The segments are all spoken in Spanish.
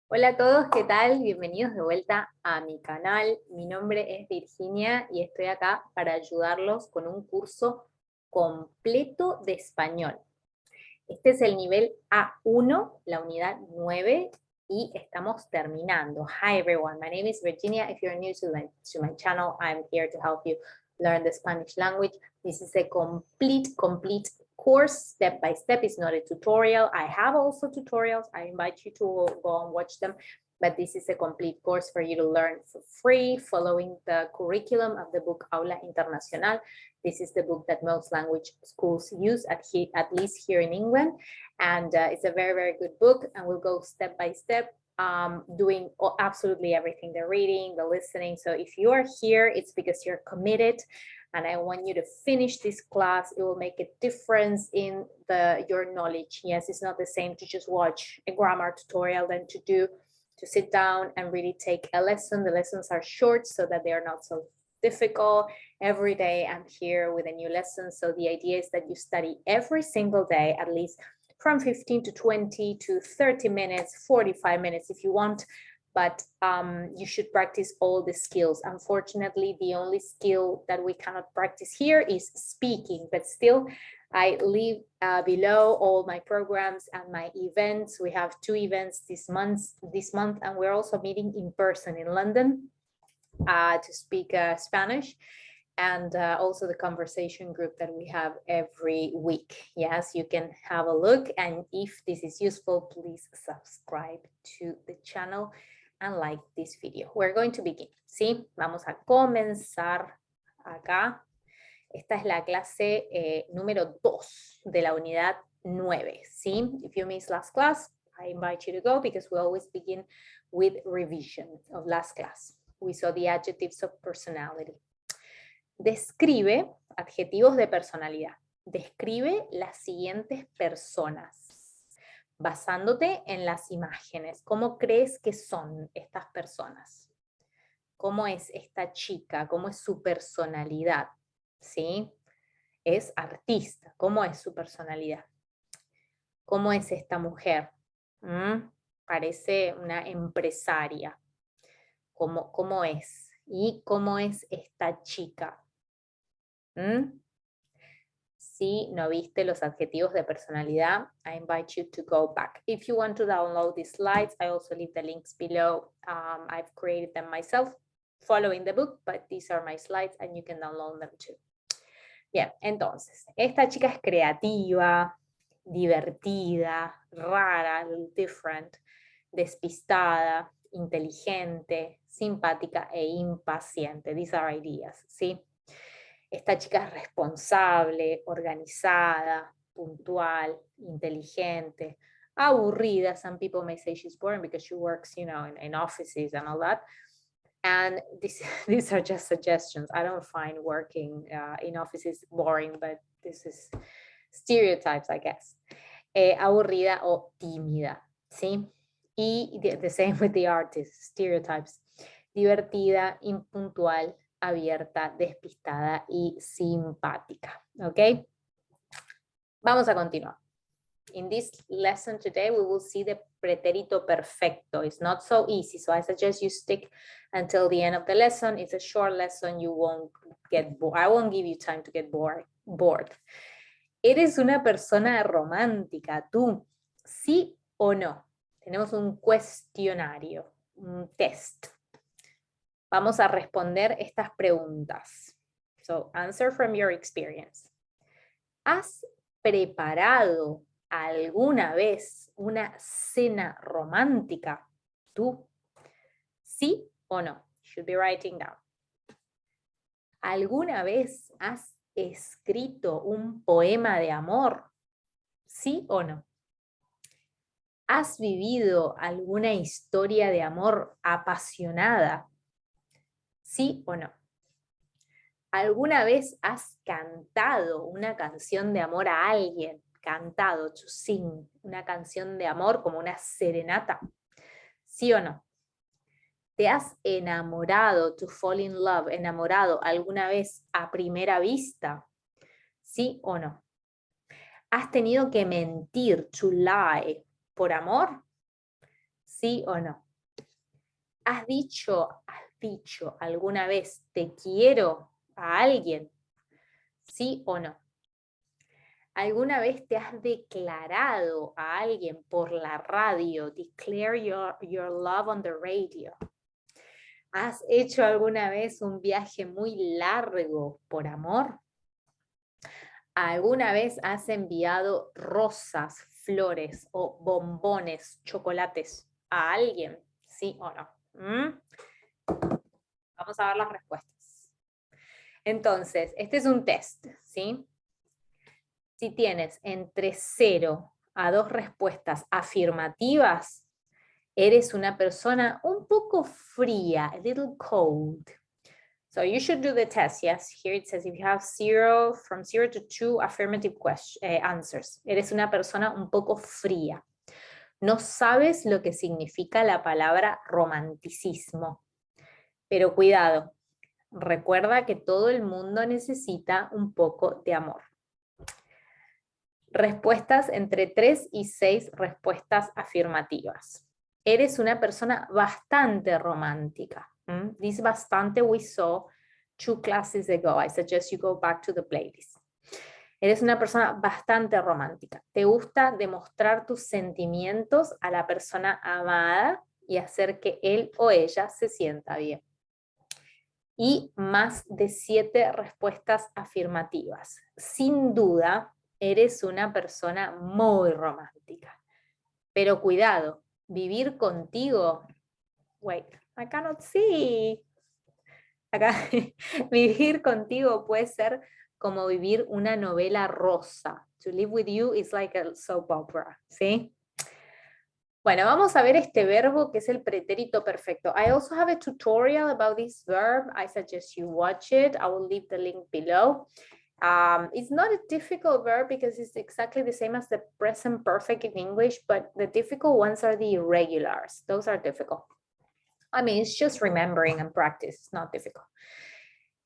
Hola a todos, ¿qué tal? Bienvenidos de vuelta a mi canal. Mi nombre es Virginia y estoy acá para ayudarlos con un curso completo de español. Este es el nivel A1, la unidad 9, y estamos terminando. Hi everyone, my name is Virginia. If you're new to my channel, I'm here to help you learn the Spanish language. This is a complete course, step by step. It's not a tutorial. I have also tutorials. I invite you to go and watch them. But this is a complete course for you to learn for free, following the curriculum of the book Aula Internacional. This is the book that most language schools use, at least here in England. And it's a very, very good book. And we'll go step by step, doing absolutely everything, the reading, the listening. So if you are here, it's because you're committed. And I want you to finish this class. It will make a difference in your knowledge. Yes, it's not the same to just watch a grammar tutorial than to sit down and really take a lesson. The lessons are short so that they are not so difficult. Every day I'm here with a new lesson. So the idea is that you study every single day, at least from 15 to 20 to 30 minutes, 45 minutes if you want. But you should practice all the skills. Unfortunately, the only skill that we cannot practice here is speaking, but still I leave below all my programs and my events. We have 2 events this month, and we're also meeting in person in London to speak Spanish, and also the conversation group that we have every week. Yes, you can have a look, and if this is useful, please subscribe to the channel and like this video. We're going to begin, ¿sí? Vamos a comenzar acá. Esta es la clase número 2 de la unidad 9, ¿sí? If you missed last class, I invite you to go because we always begin with revision of last class. We saw the adjectives of personality. Describe, adjetivos de personalidad. Describe las siguientes personas, basándote en las imágenes. ¿Cómo crees que son estas personas? ¿Cómo es esta chica? ¿Cómo es su personalidad? ¿Sí? Es artista. ¿Cómo es su personalidad? ¿Cómo es esta mujer? Parece una empresaria. ¿Cómo es? ¿Y cómo es esta chica? Si no viste los adjetivos de personalidad, I invite you to go back. If you want to download these slides, I also leave the links below. I've created them myself following the book, but these are my slides and you can download them too. Bien, entonces, esta chica es creativa, divertida, rara, different, despistada, inteligente, simpática e impaciente. These are ideas, ¿sí? Esta chica es responsable, organizada, puntual, inteligente, aburrida. Some people may say she's boring because she works, in offices and all that. And these are just suggestions. I don't find working in offices boring, but this is stereotypes, I guess. Aburrida o tímida, ¿sí? Y the same with the artists, stereotypes. Divertida, impuntual, abierta, despistada y simpática. ¿Ok? Vamos a continuar. In this lesson today, we will see the pretérito perfecto. It's not so easy, so I suggest you stick until the end of the lesson. It's a short lesson. You won't get bored. I won't give you time to get bored. ¿Eres una persona romántica tú? ¿Sí o no? Tenemos un cuestionario, un test. Vamos a responder estas preguntas. So, answer from your experience. ¿Has preparado alguna vez una cena romántica tú? ¿Sí o no? You should be writing down. ¿Alguna vez has escrito un poema de amor? ¿Sí o no? ¿Has vivido alguna historia de amor apasionada? ¿Sí o no? ¿Alguna vez has cantado una canción de amor a alguien? Cantado, to sing, una canción de amor como una serenata. ¿Sí o no? ¿Te has enamorado, to fall in love, enamorado alguna vez a primera vista? ¿Sí o no? ¿Has tenido que mentir, to lie, por amor? ¿Sí o no? ¿Has dicho alguna vez te quiero a alguien? ¿Sí o no? ¿Alguna vez te has declarado a alguien por la radio? Declare your love on the radio. ¿Has hecho alguna vez un viaje muy largo por amor? ¿Alguna vez has enviado rosas, flores o bombones, chocolates a alguien? ¿Sí o no? Vamos a ver las respuestas. Entonces, este es un test, ¿sí? Si tienes entre 0 a 2 respuestas afirmativas, eres una persona un poco fría, a little cold. So you should do the test, yes? Here it says if you have from 0 to 2 affirmative answers. Eres una persona un poco fría. No sabes lo que significa la palabra romanticismo. Pero cuidado, recuerda que todo el mundo necesita un poco de amor. Respuestas entre 3 y 6 respuestas afirmativas. Eres una persona bastante romántica. This bastante we saw 2 classes ago. I suggest you go back to the playlist. Eres una persona bastante romántica. Te gusta demostrar tus sentimientos a la persona amada y hacer que él o ella se sienta bien. Y más de 7 respuestas afirmativas. Sin duda, eres una persona muy romántica. Pero cuidado, vivir contigo... Wait, I cannot see. Acá, vivir contigo puede ser como vivir una novela rosa. To live with you is like a soap opera, ¿sí? Bueno, vamos a ver este verbo que es el pretérito perfecto. I also have a tutorial about this verb. I suggest you watch it. I will leave the link below. It's not a difficult verb because it's exactly the same as the present perfect in English, but the difficult ones are the irregulars. Those are difficult. I mean, it's just remembering and practice. It's not difficult.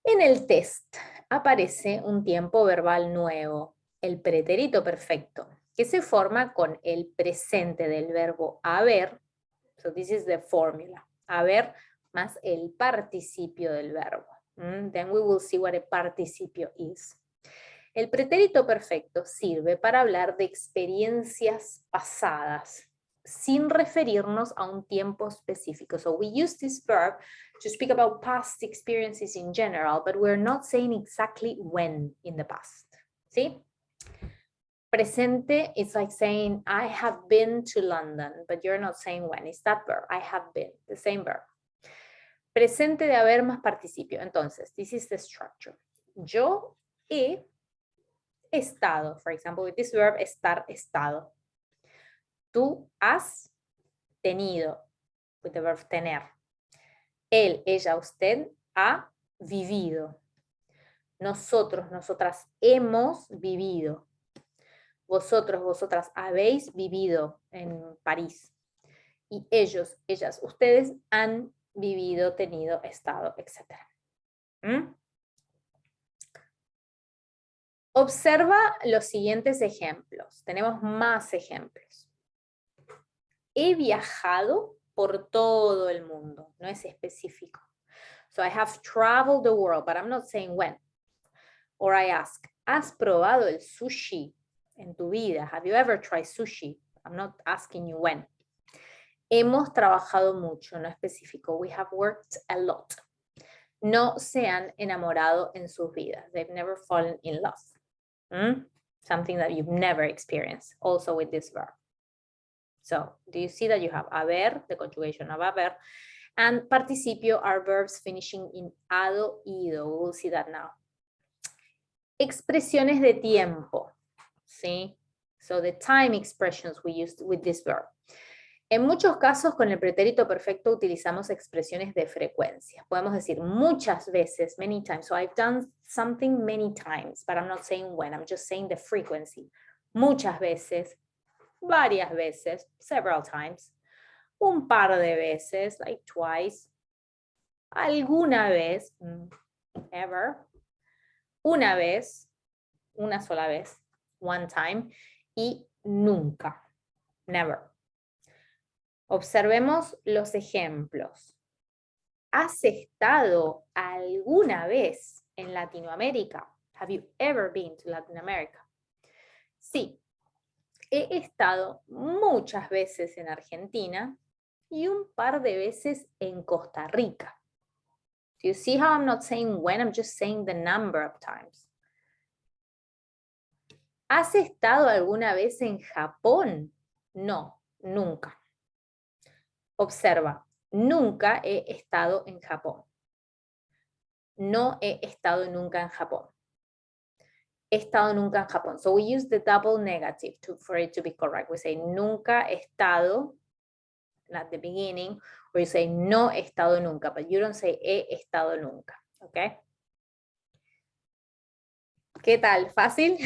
En el test aparece un tiempo verbal nuevo, el pretérito perfecto, que se forma con el presente del verbo haber. So this is the formula. Haber más el participio del verbo. Then we will see what a participio is. El pretérito perfecto sirve para hablar de experiencias pasadas, sin referirnos a un tiempo específico. So we use this verb to speak about past experiences in general, but we're not saying exactly when in the past. ¿Sí? Presente is like saying, I have been to London, but you're not saying when. It's that verb, I have been, the same verb. Presente de haber más participio. Entonces, this is the structure. Yo he estado. For example, with this verb, estar, estado. Tú has tenido, with the verb tener. Él, ella, usted ha vivido. Nosotros, nosotras hemos vivido. Vosotros, vosotras habéis vivido en París. Y ellos, ellas, ustedes han vivido, tenido, estado, etc. Observa los siguientes ejemplos. Tenemos más ejemplos. He viajado por todo el mundo. No es específico. So I have traveled the world, but I'm not saying when. Or I ask, ¿has probado el sushi en tu vida? Have you ever tried sushi? I'm not asking you when. Hemos trabajado mucho, no específico. We have worked a lot. No se han enamorado en sus vidas. They've never fallen in love. Something that you've never experienced, also with this verb. So, do you see that you have haber, the conjugation of haber, and participio are verbs finishing in ado, ido. We will see that now. Expresiones de tiempo, ¿sí? So, the time expressions we used with this verb. En muchos casos, con el pretérito perfecto utilizamos expresiones de frecuencia. Podemos decir muchas veces, many times. So I've done something many times, but I'm not saying when, I'm just saying the frequency. Muchas veces, varias veces, several times. Un par de veces, like twice. Alguna vez, ever. Una vez, una sola vez, one time. Y nunca, never. Observemos los ejemplos. ¿Has estado alguna vez en Latinoamérica? Have you ever been to Latin America? Sí, he estado muchas veces en Argentina y un par de veces en Costa Rica. Do you see how I'm not saying when, I'm just saying the number of times. ¿Has estado alguna vez en Japón? No, nunca. Observa, nunca he estado en Japón. No he estado nunca en Japón. He estado nunca en Japón. So we use the double negative for it to be correct. We say nunca he estado at the beginning, or you say no he estado nunca, but you don't say he estado nunca. ¿Ok? ¿Qué tal? ¿Fácil?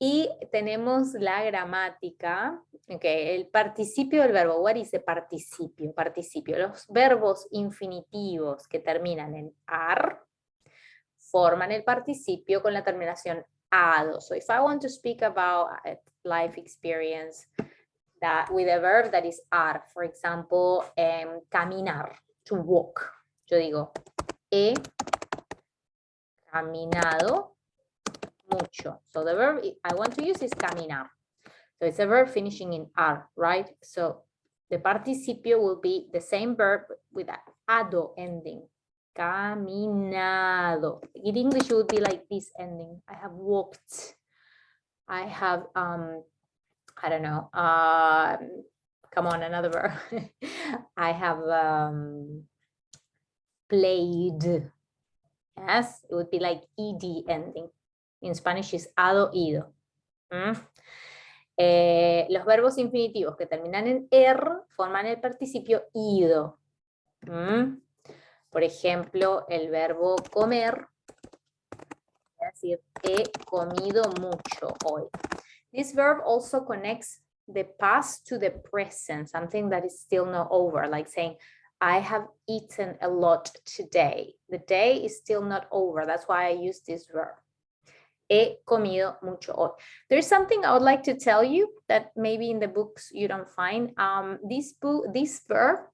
Y tenemos la gramática, okay, el participio del verbo. What is the participio? Participio. Los verbos infinitivos que terminan en ar forman el participio con la terminación ado. So if I want to speak about a life experience that with a verb that is ar, for example, caminar, to walk. Yo digo, he caminado mucho. So the verb I want to use is caminar. So it's a verb finishing in ar, right? So the participio will be the same verb with an ado ending. Caminado. In English, it would be like this ending. I have walked. I have, I don't know. Come on, another verb. I have played. Yes, it would be like ed ending. In Spanish is ado, ido. Los verbos infinitivos que terminan en er forman el participio ido. Por ejemplo, el verbo comer, es decir, he comido mucho hoy. This verb also connects the past to the present, something that is still not over, like saying, I have eaten a lot today. The day is still not over. That's why I use this verb. He comido mucho hoy. There's something I would like to tell you that maybe in the books you don't find. This verb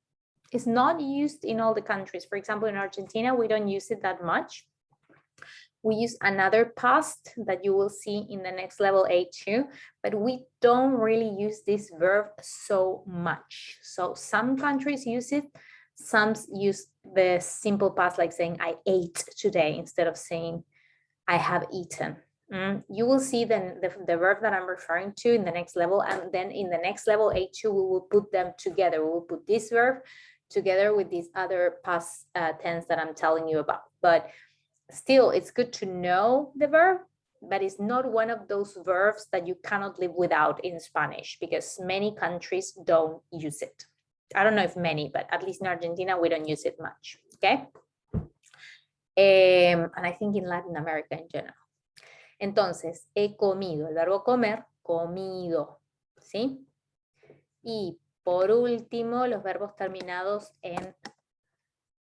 is not used in all the countries. For example, in Argentina, we don't use it that much. We use another past that you will see in the next level A2, but we don't really use this verb so much. So some countries use it. Some use the simple past, like saying I ate today instead of saying I have eaten. You will see then the verb that I'm referring to in the next level, and then in the next level A2 we will put them together. We will put this verb together with these other past tense that I'm telling you about. But still, it's good to know the verb, but it's not one of those verbs that you cannot live without in Spanish, because many countries don't use it. I don't know if many, but at least in Argentina we don't use it much. Okay. And I think in Latin America in general. Entonces, he comido, el verbo comer, comido, ¿sí? Y por último, los verbos terminados en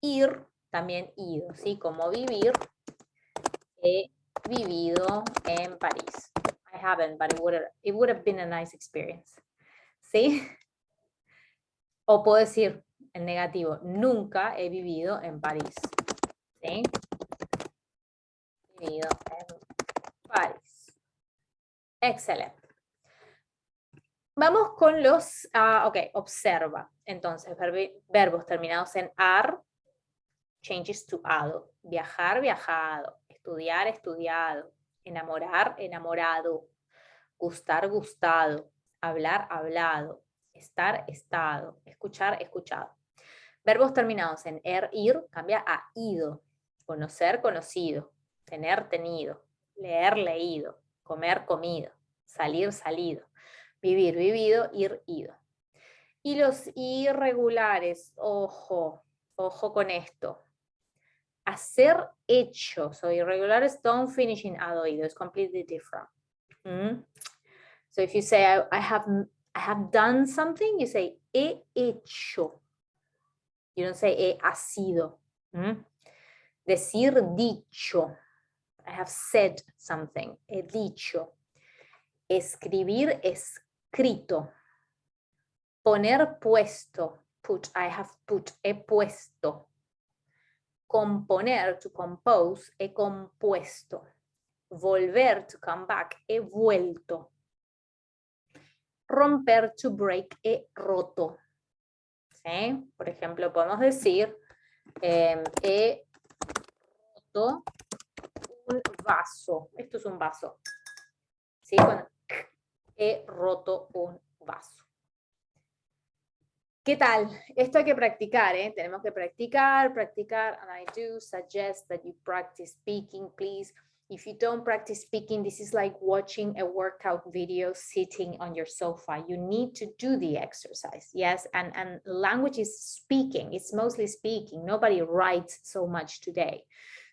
ir, también ido, ¿sí? Como vivir, he vivido en París. I haven't, but it would have been a nice experience, ¿sí? O puedo decir en negativo, nunca he vivido en París, ¿sí? Vivido en París. Excelente. Vamos con los, ok, observa. Entonces, verbos terminados en ar, changes to ado. Viajar, viajado. Estudiar, estudiado. Enamorar, enamorado. Gustar, gustado. Hablar, hablado. Estar, estado. Escuchar, escuchado. Verbos terminados en er, ir, cambia a ido. Conocer, conocido. Tener, tenido. Leer, leído. Comer, comido. Salir, salido. Vivir, vivido, ir, ido. Y los irregulares, ojo con esto. Hacer hechos o irregulares don't finish in ado, ido. It's completely different. So if you say I have done something, you say he hecho. You don't say he sido. Decir dicho. I have said something. He dicho. Escribir escrito. Poner puesto. Put, I have put, he puesto. Componer, to compose, he compuesto. Volver, to come back, he vuelto. Romper, to break, he roto. ¿Sí? Por ejemplo, podemos decir, he roto un vaso. Esto es un vaso. ¿Sí? Bueno, he roto un vaso. ¿Qué tal? Esto hay que practicar, ¿eh? Tenemos que practicar, and I do suggest that you practice speaking, please. If you don't practice speaking, this is like watching a workout video sitting on your sofa. You need to do the exercise, yes? And language is speaking, it's mostly speaking. Nobody writes so much today.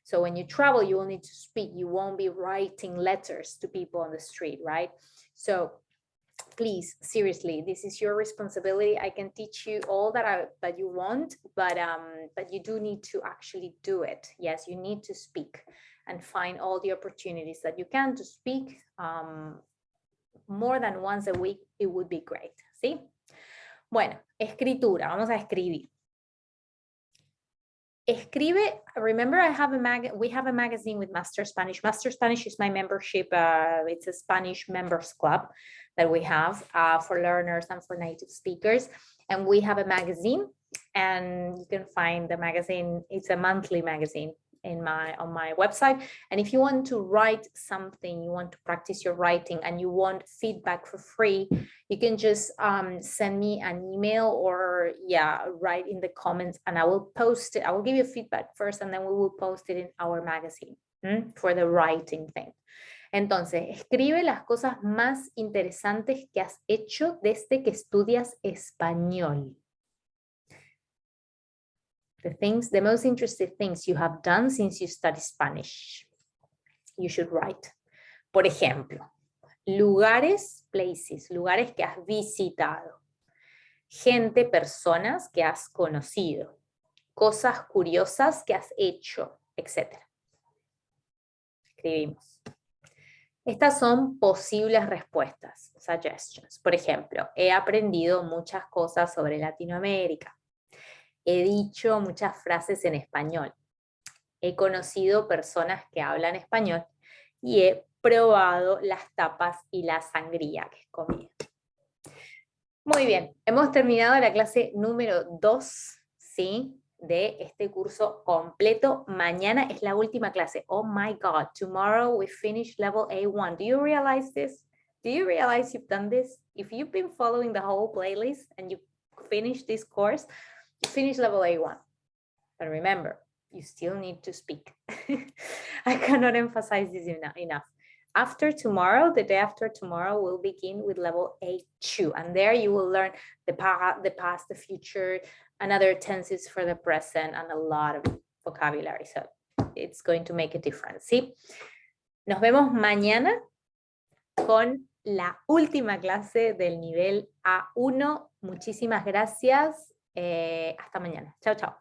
So when you travel, you will need to speak. You won't be writing letters to people on the street, right? So please, seriously, this is your responsibility. I can teach you all that you want, but you do need to actually do it. Yes, you need to speak and find all the opportunities that you can to speak more than once a week. It would be great. ¿Sí? Bueno, escritura. Vamos a escribir. Escribe. Remember, we have a magazine with Master Spanish. Master Spanish is my membership. It's a Spanish members club that we have for learners and for native speakers. And we have a magazine, and you can find the magazine. It's a monthly magazine on my website. And if you want to write something, you want to practice your writing, and you want feedback for free, you can just send me an email or write in the comments, and I will post it. I will give you feedback first, and then we will post it in our magazine for the writing thing. Entonces, escribe las cosas más interesantes que has hecho desde que estudias español. The most interesting things you have done since you study Spanish. You should write. Por ejemplo, lugares, places, lugares que has visitado. Gente, personas que has conocido. Cosas curiosas que has hecho, etc. Escribimos. Estas son posibles respuestas, suggestions. Por ejemplo, he aprendido muchas cosas sobre Latinoamérica. He dicho muchas frases en español. He conocido personas que hablan español y he probado las tapas y la sangría, que es comida. Muy bien, hemos terminado la clase número 2, ¿sí? De este curso completo. Mañana es la última clase. Oh my God, tomorrow we finish level A1. Do you realize this? Do you realize you've done this? If you've been following the whole playlist and you finished this course, you finish level A1. But remember, you still need to speak. I cannot emphasize this enough. After tomorrow, the day after tomorrow, we'll begin with level A2. And there you will learn the past, the future, and other tenses for the present, and a lot of vocabulary. So it's going to make a difference, ¿sí? Nos vemos mañana con la última clase del nivel A1. Muchísimas gracias. Hasta mañana. Chao, chao.